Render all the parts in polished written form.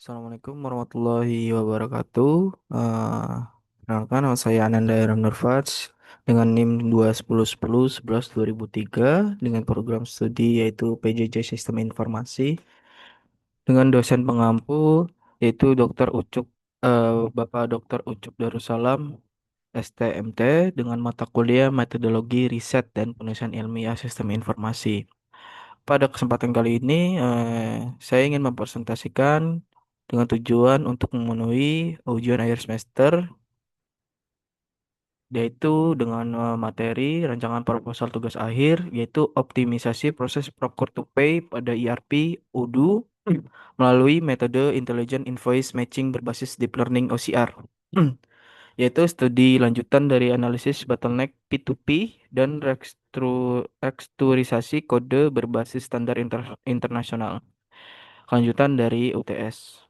Assalamualaikum warahmatullahi wabarakatuh. Eh, Perkenalkan, nama saya Ananda Aaron Nurfats dengan NIM 2101011 2003 dengan program studi yaitu PJJ Sistem Informasi dengan dosen pengampu yaitu Bapak Dr. Ucup Darussalam STMT dengan mata kuliah Metodologi Riset dan Penulisan Ilmiah Sistem Informasi. Pada kesempatan kali ini, saya ingin mempresentasikan dengan tujuan untuk memenuhi ujian akhir semester, yaitu dengan materi rancangan proposal tugas akhir, yaitu optimisasi proses procure to pay pada ERP Odoo melalui metode Intelligent Invoice Matching berbasis Deep Learning OCR, yaitu studi lanjutan dari analisis bottleneck P2P dan rekstrukturisasi kode berbasis standar internasional. Kelanjutan dari UTS.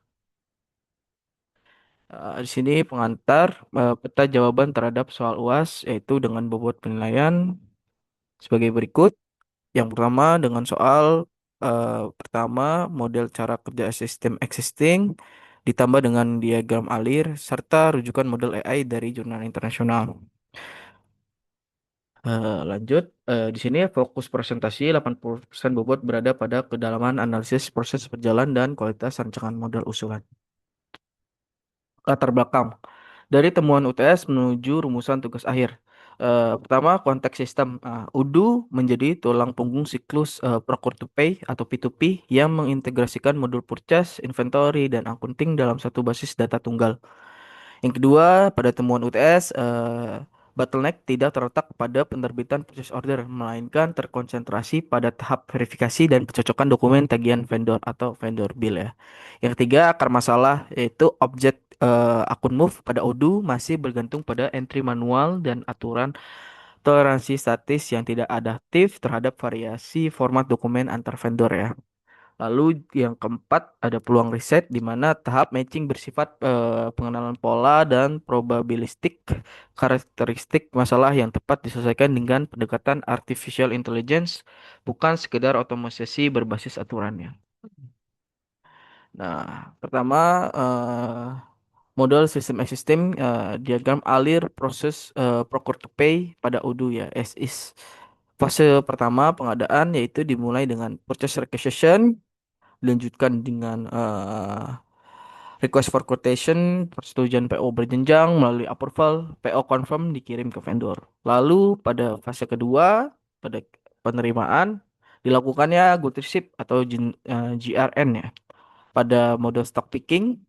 Di sini pengantar peta jawaban terhadap soal UAS yaitu dengan bobot penilaian sebagai berikut. Yang pertama dengan soal pertama model cara kerja sistem existing ditambah dengan diagram alir serta rujukan model AI dari jurnal internasional. Lanjut, di sini fokus presentasi 80% bobot berada pada kedalaman analisis proses berjalan dan kualitas rancangan model usulan. Latar belakang dari temuan UTS menuju rumusan tugas akhir. Pertama, konteks sistem. UDU menjadi tulang punggung siklus procure to pay atau P2P yang mengintegrasikan modul purchase, inventory, dan accounting dalam satu basis data tunggal. Yang kedua, pada temuan UTS, bottleneck tidak terletak pada penerbitan purchase order, melainkan terkonsentrasi pada tahap verifikasi dan kecocokan dokumen tagihan vendor atau vendor bill ya. Yang ketiga, akar masalah yaitu objek akun move pada Odoo masih bergantung pada entry manual dan aturan toleransi statis yang tidak adaptif terhadap variasi format dokumen antar vendor ya. Lalu yang keempat ada peluang riset di mana tahap matching bersifat pengenalan pola dan probabilistik karakteristik masalah yang tepat diselesaikan dengan pendekatan artificial intelligence bukan sekedar otomatisasi berbasis aturannya. Nah, pertama model sistem existing diagram alir proses procure to pay pada Odoo ya as is. Fase pertama pengadaan yaitu dimulai dengan purchase requisition dilanjutkan dengan request for quotation, persetujuan PO berjenjang melalui approval, PO confirm dikirim ke vendor. Lalu pada fase kedua, pada penerimaan, dilakukannya good receipt atau GRN ya. Pada mode stock picking,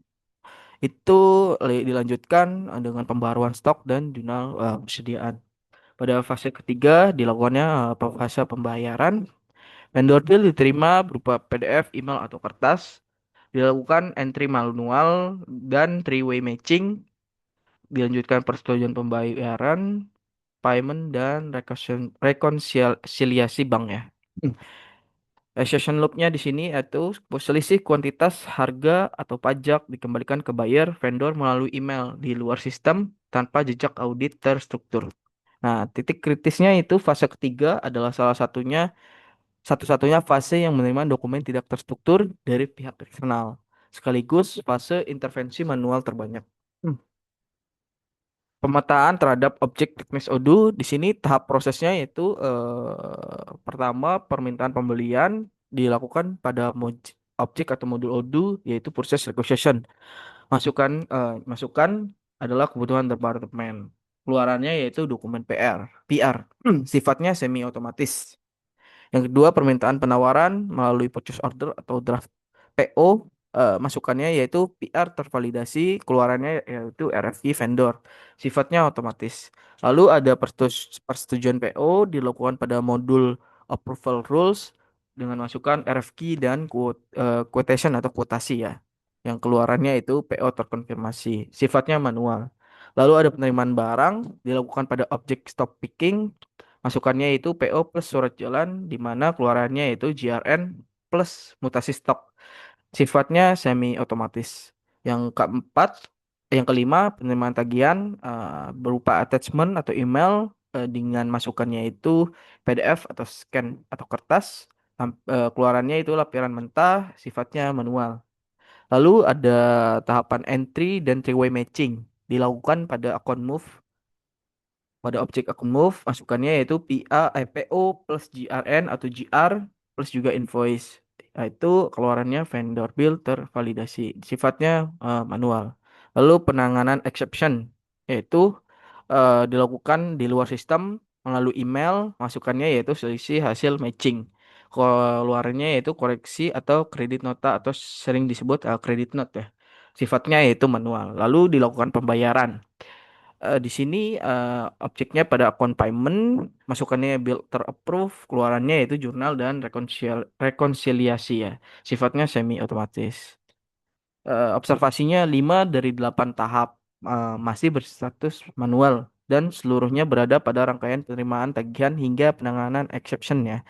itu dilanjutkan dengan pembaruan stok dan jurnal persediaan. Pada fase ketiga, dilakukannya fase pembayaran. Vendor bill diterima berupa PDF, email, atau kertas. Dilakukan entry manual dan three-way matching. Dilanjutkan persetujuan pembayaran, payment, dan rekonsiliasi bank ya. Session loop-nya di sini yaitu selisih kuantitas harga atau pajak dikembalikan ke buyer vendor melalui email di luar sistem tanpa jejak audit terstruktur. Nah, titik kritisnya itu fase ketiga adalah salah satunya satu-satunya fase yang menerima dokumen tidak terstruktur dari pihak eksternal, sekaligus fase intervensi manual terbanyak. Hmm. Pemetaan terhadap objek teknis Odoo di sini tahap prosesnya yaitu pertama permintaan pembelian dilakukan pada objek atau modul Odoo yaitu purchase requisition. Masukan adalah kebutuhan departemen. Keluarannya yaitu dokumen PR. Sifatnya semi otomatis. Yang kedua, permintaan penawaran melalui purchase order atau draft PO. Masukannya yaitu PR tervalidasi, keluarannya yaitu RFI vendor. Sifatnya otomatis. Lalu ada persetujuan PO dilakukan pada modul approval rules dengan masukan RFQ dan quotation atau kuotasi ya. Yang keluarannya itu PO terkonfirmasi. Sifatnya manual. Lalu ada penerimaan barang dilakukan pada objek stock picking. Masukannya itu PO plus surat jalan, di mana keluarannya itu GRN plus mutasi stok. Sifatnya semi otomatis. Yang keempat, yang kelima, penerimaan tagihan berupa attachment atau email dengan masukannya itu PDF atau scan atau kertas. Keluarannya itu lampiran mentah, sifatnya manual. Lalu ada tahapan entry dan three-way matching dilakukan pada akun Move. Pada objek akun Move, masukannya yaitu PO plus GRN atau GR plus juga invoice. Nah, itu keluarannya vendor bill tervalidasi. Sifatnya manual. Lalu penanganan exception yaitu dilakukan di luar sistem melalui email, masukannya yaitu selisih hasil matching. Keluarannya yaitu koreksi atau kredit nota atau sering disebut kredit note ya. Sifatnya yaitu manual. Lalu dilakukan pembayaran. Di sini objeknya pada akun payment, masukannya bill terapprove, keluarannya yaitu jurnal dan rekonsiliasi ya. Sifatnya semi otomatis. Observasinya 5 dari 8 tahap masih berstatus manual dan seluruhnya berada pada rangkaian penerimaan tagihan hingga penanganan exception ya.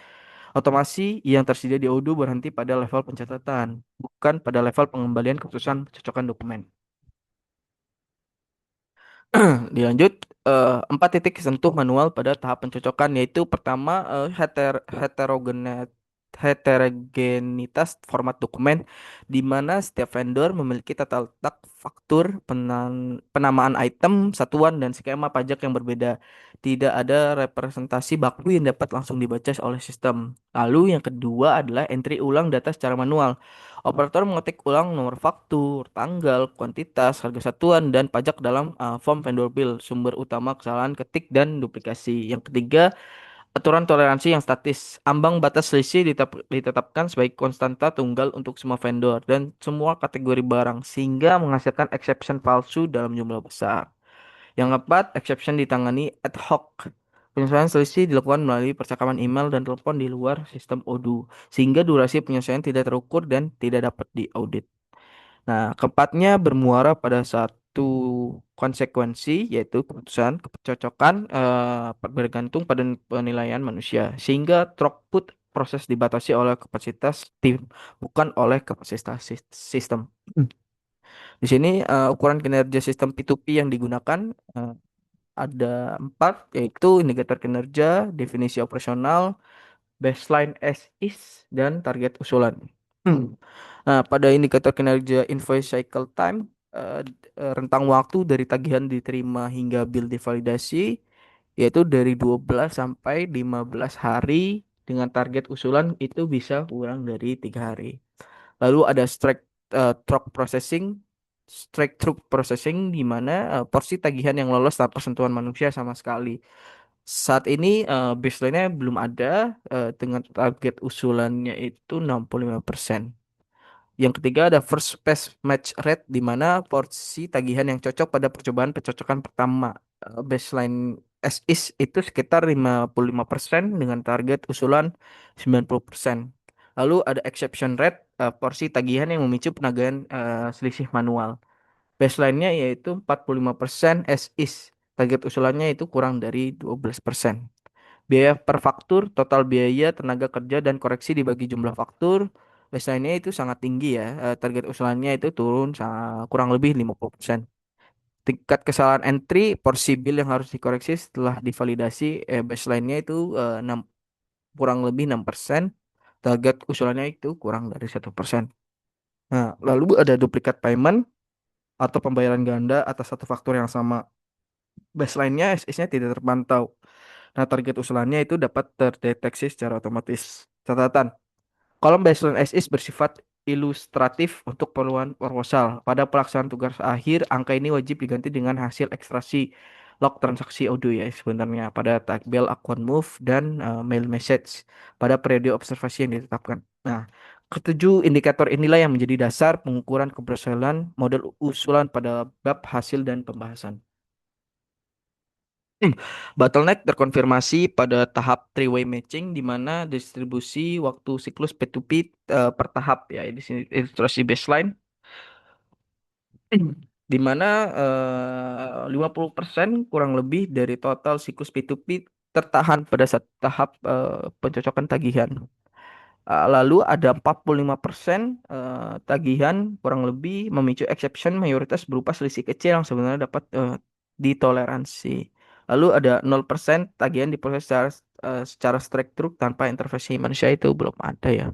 Otomasi yang tersedia di Odoo berhenti pada level pencatatan, bukan pada level pengembalian keputusan pencocokan dokumen. Dilanjut, empat titik sentuh manual pada tahap pencocokan yaitu pertama heterogenitas format dokumen di mana setiap vendor memiliki tata letak faktur, penamaan item, satuan dan skema pajak yang berbeda. Tidak ada representasi baku yang dapat langsung dibaca oleh sistem. Lalu yang kedua adalah entry ulang data secara manual. Operator mengetik ulang nomor faktur, tanggal, kuantitas, harga satuan, dan pajak dalam form vendor bill, sumber utama kesalahan ketik dan duplikasi. Yang ketiga, aturan toleransi yang statis. Ambang batas selisih ditetapkan sebagai konstanta tunggal untuk semua vendor dan semua kategori barang, sehingga menghasilkan exception palsu dalam jumlah besar. Yang keempat, exception ditangani ad hoc. Penyelesaian selisih dilakukan melalui percakapan email dan telepon di luar sistem Odoo, sehingga durasi penyelesaian tidak terukur dan tidak dapat diaudit. Nah, keempatnya bermuara pada satu konsekuensi, yaitu keputusan kecocokan bergantung pada penilaian manusia, sehingga throughput proses dibatasi oleh kapasitas tim, bukan oleh kapasitas sistem. Di sini ukuran kinerja sistem P2P yang digunakan eh, ada empat, yaitu indikator kinerja, definisi operasional, baseline as is, dan target usulan. Nah, pada indikator kinerja invoice cycle time, rentang waktu dari tagihan diterima hingga bill divalidasi, yaitu dari 12 sampai 15 hari, dengan target usulan itu bisa kurang dari 3 hari. Lalu ada strike through processing di mana porsi tagihan yang lolos tanpa sentuhan manusia sama sekali. Saat ini baseline-nya belum ada dengan target usulannya itu 65%. Yang ketiga ada first pass match rate di mana porsi tagihan yang cocok pada percobaan pencocokan pertama. Baseline as is itu sekitar 55% dengan target usulan 90%. Lalu ada exception rate, porsi tagihan yang memicu penagihan selisih manual. Baseline-nya yaitu 45% as is. Target usulannya itu kurang dari 12%. Biaya per faktur, total biaya, tenaga kerja, dan koreksi dibagi jumlah faktur. Baseline-nya itu sangat tinggi ya. Target usulannya itu turun kurang lebih 50%. Tingkat kesalahan entry, porsi bill yang harus dikoreksi setelah divalidasi, baseline-nya itu kurang lebih 6%. Target usulannya itu kurang dari 1%. Nah, lalu ada duplikat payment atau pembayaran ganda atas satu faktur yang sama. Baseline-nya SS-nya tidak terpantau. Nah, target usulannya itu dapat terdeteksi secara otomatis. Catatan, kolom baseline SS bersifat ilustratif untuk keperluan proposal. Pada pelaksanaan tugas akhir, angka ini wajib diganti dengan hasil ekstraksi log transaksi Odoo ya sebenarnya pada tabel akun Move dan mail message pada periode observasi yang ditetapkan. Nah, ketujuh indikator inilah yang menjadi dasar pengukuran keberhasilan model usulan pada bab hasil dan pembahasan. Bottleneck terkonfirmasi pada tahap three-way matching di mana distribusi waktu siklus P2P per tahap ya. Di sini ilustrasi baseline di mana 50% kurang lebih dari total siklus P2P tertahan pada satu tahap pencocokan tagihan. Lalu ada 45% tagihan kurang lebih memicu exception mayoritas berupa selisih kecil yang sebenarnya dapat ditoleransi. Lalu ada 0% tagihan diproses secara straight through tanpa intervensi manusia itu belum ada ya.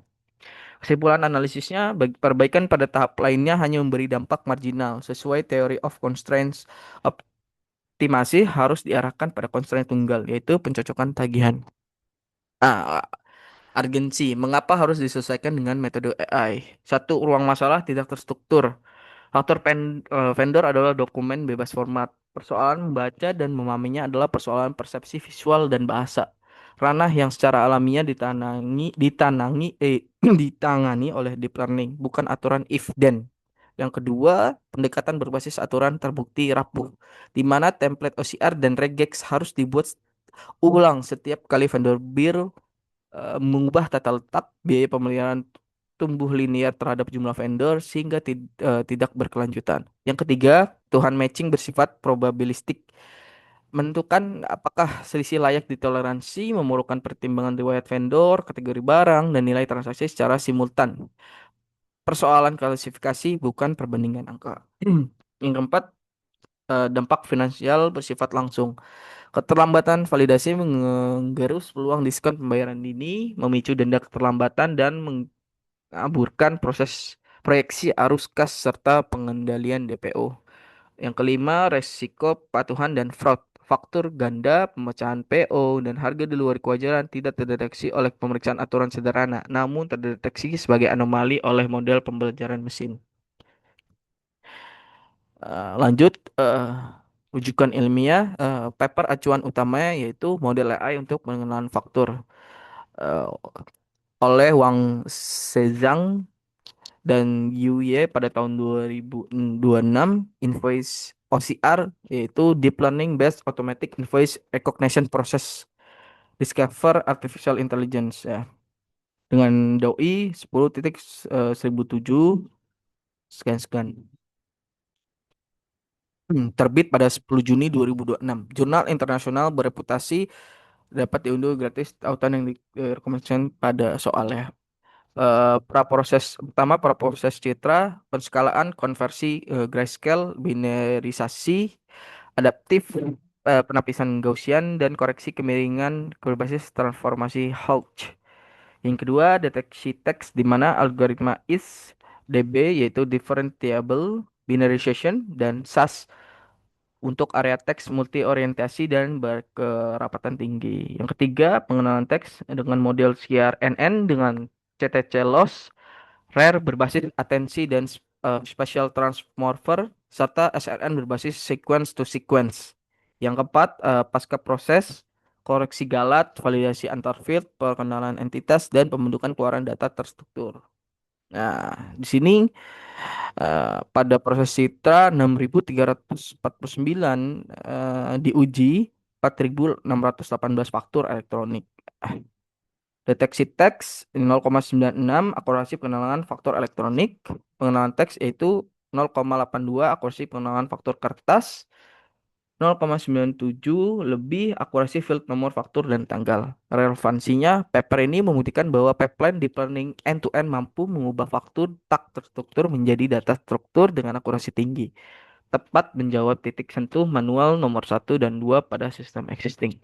Kesimpulan analisisnya, perbaikan pada tahap lainnya hanya memberi dampak marginal. Sesuai teori of constraints, optimasi harus diarahkan pada constraint tunggal, yaitu pencocokan tagihan. Ah, Urgensi, mengapa harus diselesaikan dengan metode AI? Satu, ruang masalah tidak terstruktur. Faktor vendor adalah dokumen bebas format. Persoalan membaca dan memahaminya adalah persoalan persepsi visual dan bahasa. Ranah yang secara alamiah ditangani oleh deep learning, bukan aturan if then. Yang kedua, pendekatan berbasis aturan terbukti rapuh, di mana template OCR dan regex harus dibuat ulang setiap kali vendor mengubah tata letak biaya pemeliharaan tumbuh linear terhadap jumlah vendor sehingga tidak berkelanjutan. Yang ketiga, Tuhan matching bersifat probabilistik. Menentukan apakah selisih layak ditoleransi memerlukan pertimbangan riwayat vendor, kategori barang, dan nilai transaksi secara simultan. Persoalan klasifikasi bukan perbandingan angka. Yang keempat, dampak finansial bersifat langsung. Keterlambatan validasi menggerus peluang diskon pembayaran dini, memicu denda keterlambatan, dan mengaburkan proses proyeksi arus kas serta pengendalian DPO. Yang kelima, resiko patuhan dan fraud. Faktur ganda, pemecahan PO, dan harga di luar kewajaran tidak terdeteksi oleh pemeriksaan aturan sederhana, namun terdeteksi sebagai anomali oleh model pembelajaran mesin. Lanjut, rujukan ilmiah, paper acuan utamanya yaitu model AI untuk pengenalan faktur eh, oleh Wang Zezang dan Yu Ye pada tahun 2026, invoice OCR yaitu Deep Learning Based Automatic Invoice Recognition Process Discover Artificial Intelligence ya, dengan DOI 10.1007 sekian-sekian. Terbit pada 10 Juni 2026. Jurnal internasional bereputasi dapat diunduh gratis tautan yang direkomendasikan pada soalnya. Praproses citra, penskalaan, konversi grayscale, binarisasi, adaptif, penapisan Gaussian, dan koreksi kemiringan berbasis transformasi Hauge. Yang kedua, deteksi teks di mana algoritma is, DB yaitu differentiable binarization, dan SAS untuk area teks multi orientasi dan berkerapatan tinggi. Yang ketiga, pengenalan teks dengan model CRNN dengan CTC loss, rare berbasis atensi dan spatial transmorpher, serta SRN berbasis sequence to sequence. Yang keempat, pasca proses, koreksi galat, validasi antar field, perkenalan entitas, dan pembentukan keluaran data terstruktur. Nah, di sini pada proses Citra 6.349 diuji 4.618 faktur elektronik. Deteksi teks 0,96 akurasi pengenalan faktur elektronik. Pengenalan teks yaitu 0,82 akurasi pengenalan faktur kertas. 0,97 lebih akurasi field nomor faktur dan tanggal. Relevansinya, paper ini membuktikan bahwa pipeline deep learning end-to-end mampu mengubah faktur tak terstruktur menjadi data struktur dengan akurasi tinggi, tepat menjawab titik sentuh manual nomor satu dan 2 pada sistem existing.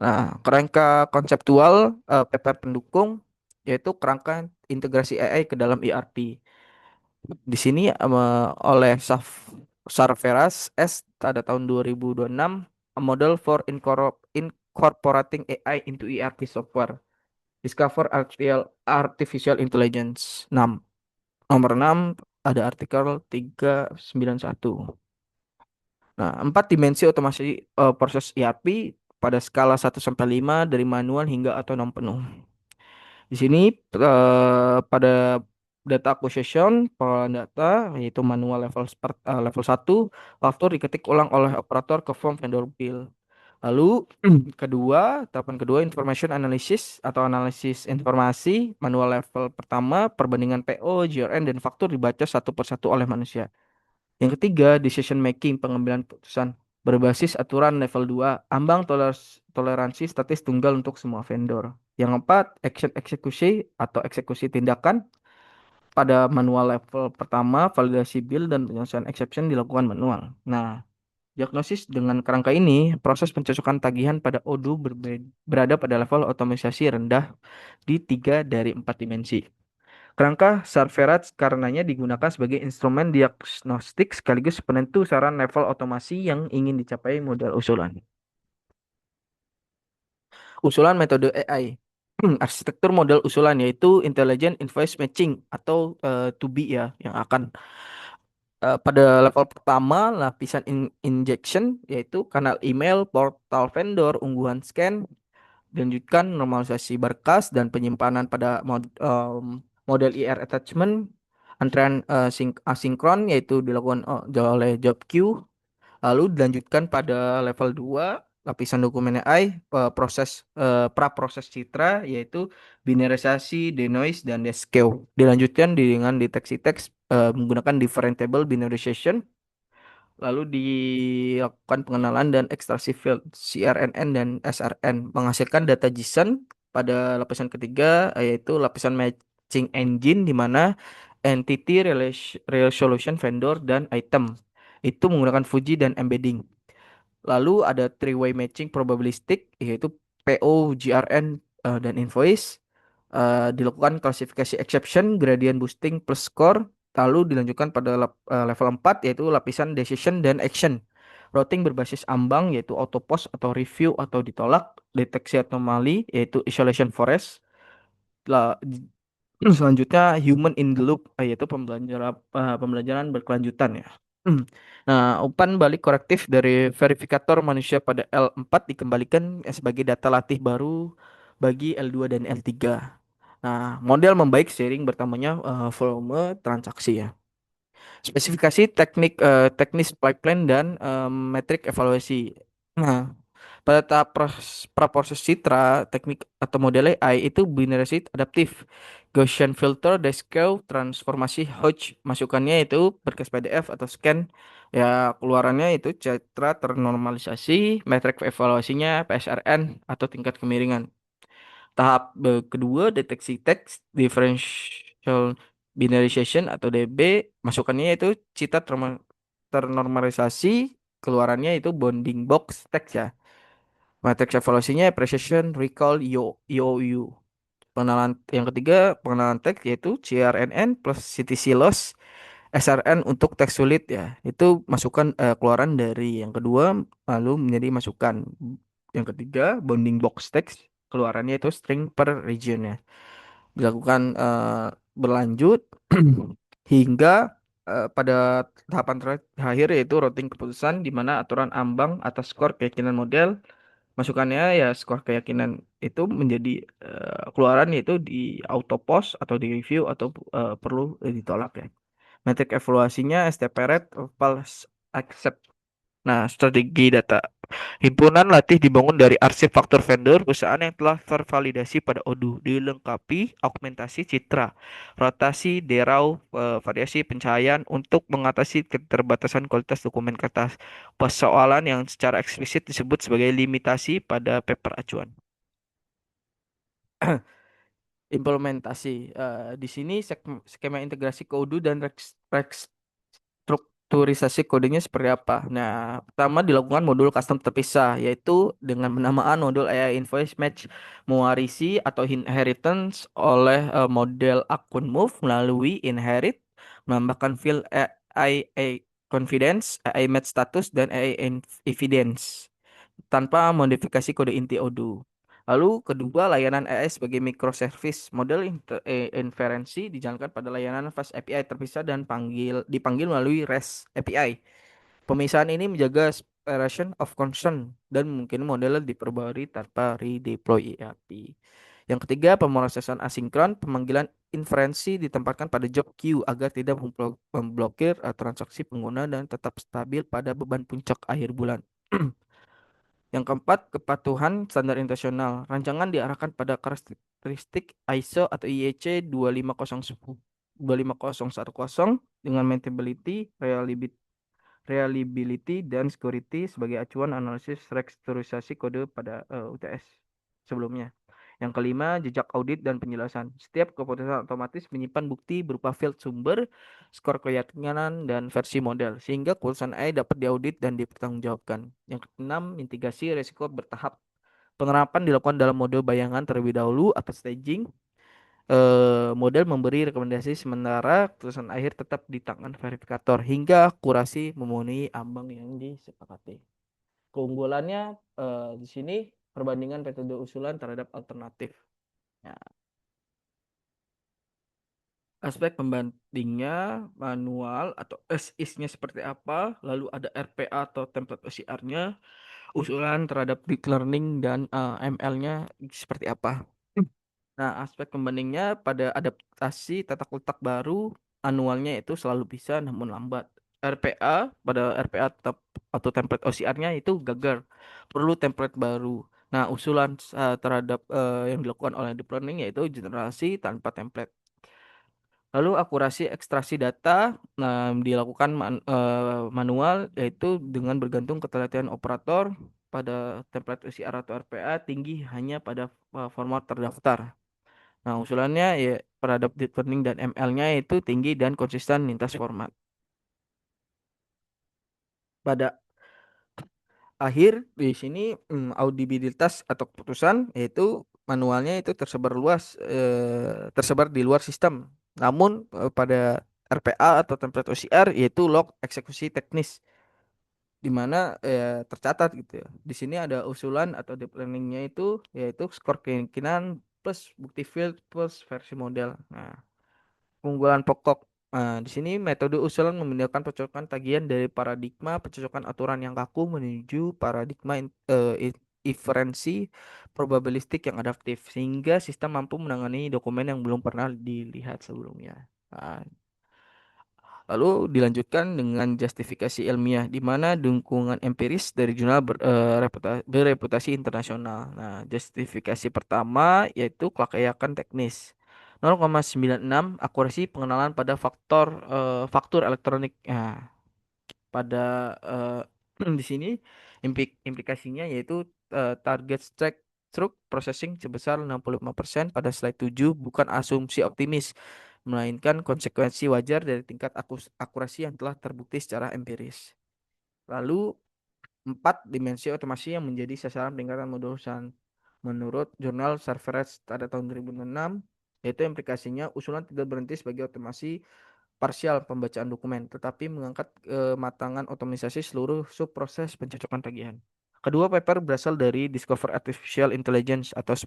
Nah, kerangka konseptual paper pendukung yaitu kerangka integrasi AI ke dalam ERP. Di sini oleh Sarveras S pada tahun 2026, a model for incorporating AI into ERP software. Discover Artificial Intelligence 6. Nomor 6 ada artikel 391. Nah, empat dimensi otomasi proses ERP pada skala 1 sampai 5 dari manual hingga otonom penuh. Di sini pada data acquisition, pengolahan data, yaitu manual level 1, faktur diketik ulang oleh operator ke form vendor bill. Lalu tahapan kedua, information analysis atau analisis informasi, manual level pertama, perbandingan PO, GRN, dan faktur dibaca satu persatu oleh manusia. Yang ketiga, decision making, pengambilan keputusan berbasis aturan level 2, ambang toleransi statis tunggal untuk semua vendor. Yang keempat, action eksekusi atau eksekusi tindakan. Pada manual level pertama, validasi bill dan penyelesaian exception dilakukan manual. Nah, Diagnosis dengan kerangka ini, proses pencocokan tagihan pada ODU berada pada level otomatisasi rendah di 3 dari 4 dimensi. Kerangka Sarverat karenanya digunakan sebagai instrumen diagnostik sekaligus penentu saran level otomasi yang ingin dicapai model usulan. Usulan metode AI. Arsitektur model usulan yaitu Intelligent Invoice Matching atau 2B ya yang akan pada level pertama lapisan injection yaitu kanal email, portal vendor, ungguhan scan, dilanjutkan normalisasi berkas dan penyimpanan pada model IR attachment, antrean asinkron yaitu dilakukan oleh job queue. Lalu dilanjutkan pada level 2 lapisan dokumen AI, pra-proses citra, yaitu binarisasi, denoise, dan deskew. Dilanjutkan dengan deteksi teks menggunakan differentiable binarization, lalu dilakukan pengenalan dan ekstraksi field CRNN dan SRN, menghasilkan data JSON pada lapisan ketiga, yaitu lapisan matching engine, di mana entity resolution vendor dan item itu menggunakan Fuji dan embedding. Lalu ada three-way matching probabilistic yaitu PO, GRN, dan invoice. Dilakukan klasifikasi exception, gradient boosting plus score. Lalu dilanjutkan pada level 4 yaitu lapisan decision dan action. Routing berbasis ambang yaitu auto post atau review atau ditolak. Deteksi anomali yaitu isolation forest. La- Selanjutnya human in the loop yaitu pembelajaran berkelanjutan ya. Nah, umpan balik korektif dari verifikator manusia pada L4 dikembalikan sebagai data latih baru bagi L2 dan L3. Nah, model membaik seiring bertambahnya volume transaksi ya. Spesifikasi teknis pipeline dan metrik evaluasi. Nah, pada tahap praproses citra, teknik atau model AI itu binarisi adaptif. Gaussian filter, Deskew, transformasi Hodge, masukannya itu berkas PDF atau scan. Ya, keluarannya itu citra ternormalisasi, metrik evaluasinya PSRN atau tingkat kemiringan. Tahap kedua, deteksi teks, differential binarization atau DB, masukannya itu citra ternormalisasi, keluarannya itu bounding box teks ya. Matriks evaluasinya precision, recall, IOU. Pengenalan yang ketiga, pengenalan teks yaitu CRNN plus CTC loss, SRN untuk teks sulit ya. Itu masukan keluaran dari yang kedua lalu menjadi masukan. Yang ketiga, bounding box text, keluarannya itu string per region ya. Dilakukan berlanjut hingga pada tahapan terakhir yaitu routing keputusan di mana aturan ambang atas skor keyakinan model. Masukannya ya skor keyakinan itu menjadi keluaran yaitu di auto post atau di review atau perlu ditolak ya. Metrik evaluasinya STP rate, false accept. Nah, strategi data. Himpunan latih dibangun dari arsip faktor vendor perusahaan yang telah tervalidasi pada ODU, dilengkapi augmentasi citra, rotasi, derau, variasi pencahayaan untuk mengatasi keterbatasan kualitas dokumen kertas. Persoalan yang secara eksplisit disebut sebagai limitasi pada paper acuan. Implementasi. Di sini skema integrasi kode dan strukturisasi kodenya seperti apa. Nah, pertama dilakukan modul custom terpisah, yaitu dengan penamaan modul AI Invoice Match mewarisi atau inheritance oleh model akun move melalui inherit, menambahkan field AI confidence, AI match status, dan AI evidence tanpa modifikasi kode inti ODU. Lalu kedua, layanan AI sebagai microservice. Model inferensi dijalankan pada layanan fast API terpisah dan dipanggil melalui REST API. Pemisahan ini menjaga separation of concern dan mungkin model diperbarui tanpa redeploy API. Yang ketiga, pemrosesan asinkron, pemanggilan inferensi ditempatkan pada job queue agar tidak memblokir transaksi pengguna dan tetap stabil pada beban puncak akhir bulan. Yang keempat, kepatuhan standar internasional. Rancangan diarahkan pada karakteristik ISO atau IEC 25010 dengan maintainability, reliability, dan security sebagai acuan analisis rekstrukturisasi kode pada UTS sebelumnya. Yang kelima, jejak audit dan penjelasan. Setiap keputusan otomatis menyimpan bukti berupa field sumber, skor keyakinan, dan versi model, sehingga keputusan AI dapat diaudit dan dipertanggungjawabkan. Yang keenam, mitigasi risiko bertahap. Penerapan dilakukan dalam mode bayangan terlebih dahulu atau staging. Model memberi rekomendasi sementara keputusan akhir tetap di tangan verifikator hingga akurasi memenuhi ambang yang disepakati. Keunggulannya di sini perbandingan metode usulan terhadap alternatif. Ya, aspek pembandingnya manual atau as-is-nya seperti apa, lalu ada RPA atau template OCR-nya, usulan terhadap deep learning dan ML-nya seperti apa. Nah, aspek pembandingnya pada adaptasi tata letak baru, anualnya itu selalu bisa namun lambat. RPA, pada RPA atau template OCR-nya itu gagal, perlu template baru. Nah, usulan terhadap yang dilakukan oleh deep learning yaitu generasi tanpa template. Lalu akurasi ekstraksi data dilakukan manual yaitu dengan bergantung ketelitian operator pada template OCR atau RPA tinggi hanya pada format terdaftar. Nah, usulannya ya terhadap deep learning dan ML-nya itu tinggi dan konsisten lintas format. Pada akhir di sini audibilitas atau keputusan yaitu manualnya itu tersebar di luar sistem. Namun pada RPA atau template OCR yaitu log eksekusi teknis di mana tercatat gitu ya. Di sini ada usulan atau deep learningnya itu yaitu skor keyakinan plus bukti field plus versi model. Nah, keunggulan pokok. Nah, di sini metode usulan memindahkan pencocokan tagihan dari paradigma pencocokan aturan yang kaku menuju paradigma inferensi probabilistik yang adaptif sehingga sistem mampu menangani dokumen yang belum pernah dilihat sebelumnya. Nah, lalu dilanjutkan dengan justifikasi ilmiah di mana dukungan empiris dari jurnal bereputasi internasional. Nah, justifikasi pertama yaitu kelayakan teknis. 0,96 akurasi pengenalan pada faktur elektronik. Nah, pada di sini implikasinya yaitu target strike stroke processing sebesar 65% pada slide 7 bukan asumsi optimis, melainkan konsekuensi wajar dari tingkat akurasi yang telah terbukti secara empiris. Lalu empat dimensi otomasi yang menjadi sasaran peningkatan modusan. Menurut jurnal Serverets pada tahun 2006, yaitu implikasinya usulan tidak berhenti sebagai otomasi parsial pembacaan dokumen, tetapi mengangkat kematangan otomatisasi seluruh subproses pencocokan tagihan. Kedua paper berasal dari Discover Artificial Intelligence atau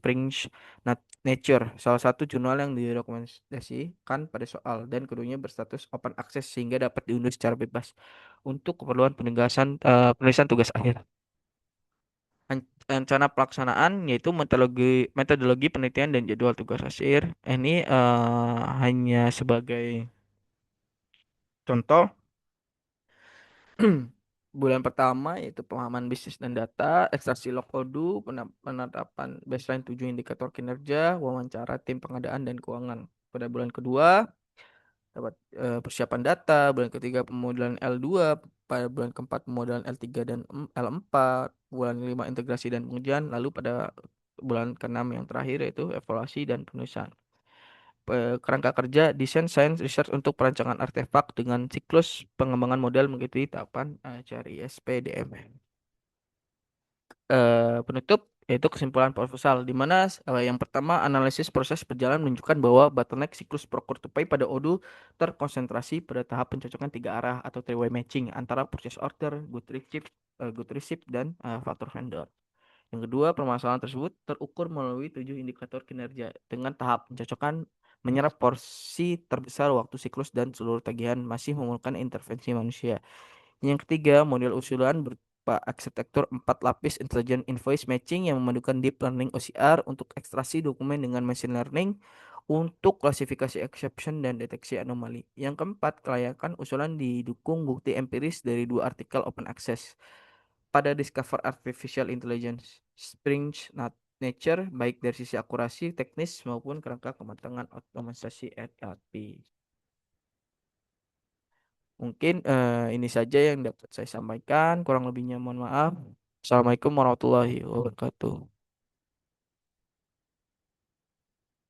Nature, salah satu jurnal yang direkomendasikan pada soal, dan keduanya berstatus open access sehingga dapat diunduh secara bebas untuk keperluan penulisan tugas akhir. Rencana pelaksanaan yaitu metodologi penelitian dan jadwal tugas akhir. Ini hanya sebagai contoh. Bulan pertama yaitu pemahaman bisnis dan data, ekstraksi log kodu, penetapan baseline 7 indikator kinerja, wawancara tim pengadaan dan keuangan. Pada bulan kedua dapat persiapan data, bulan ketiga pemodelan L2, pada bulan keempat pemodelan L3 dan L4, bulan kelima integrasi dan pengujian, lalu pada bulan keenam yang terakhir yaitu evaluasi dan penulisan. Kerangka kerja desain science research untuk perancangan artefak dengan siklus pengembangan model mengikuti tahapan cari SPDM. Penutup yaitu kesimpulan proposal di mana yang pertama analisis proses berjalan menunjukkan bahwa bottleneck siklus Procure to Pay pada Odoo terkonsentrasi pada tahap pencocokan tiga arah atau three-way matching antara purchase order, good receipt dan faktur vendor. Yang kedua, permasalahan tersebut terukur melalui 7 indikator kinerja dengan tahap pencocokan menyerap porsi terbesar waktu siklus dan seluruh tagihan masih memerlukan intervensi manusia. Yang ketiga, model usulan berupa arsitektur 4 lapis intelligent invoice matching yang memadukan deep learning OCR untuk ekstraksi dokumen dengan machine learning untuk klasifikasi exception dan deteksi anomali. Yang keempat, kelayakan usulan didukung bukti empiris dari dua artikel open access pada Discover Artificial Intelligence Springs Nature baik dari sisi akurasi teknis maupun kerangka kematangan otomatisasi NLP. Mungkin ini saja yang dapat saya sampaikan. Kurang lebihnya mohon maaf. Assalamualaikum warahmatullahi wabarakatuh.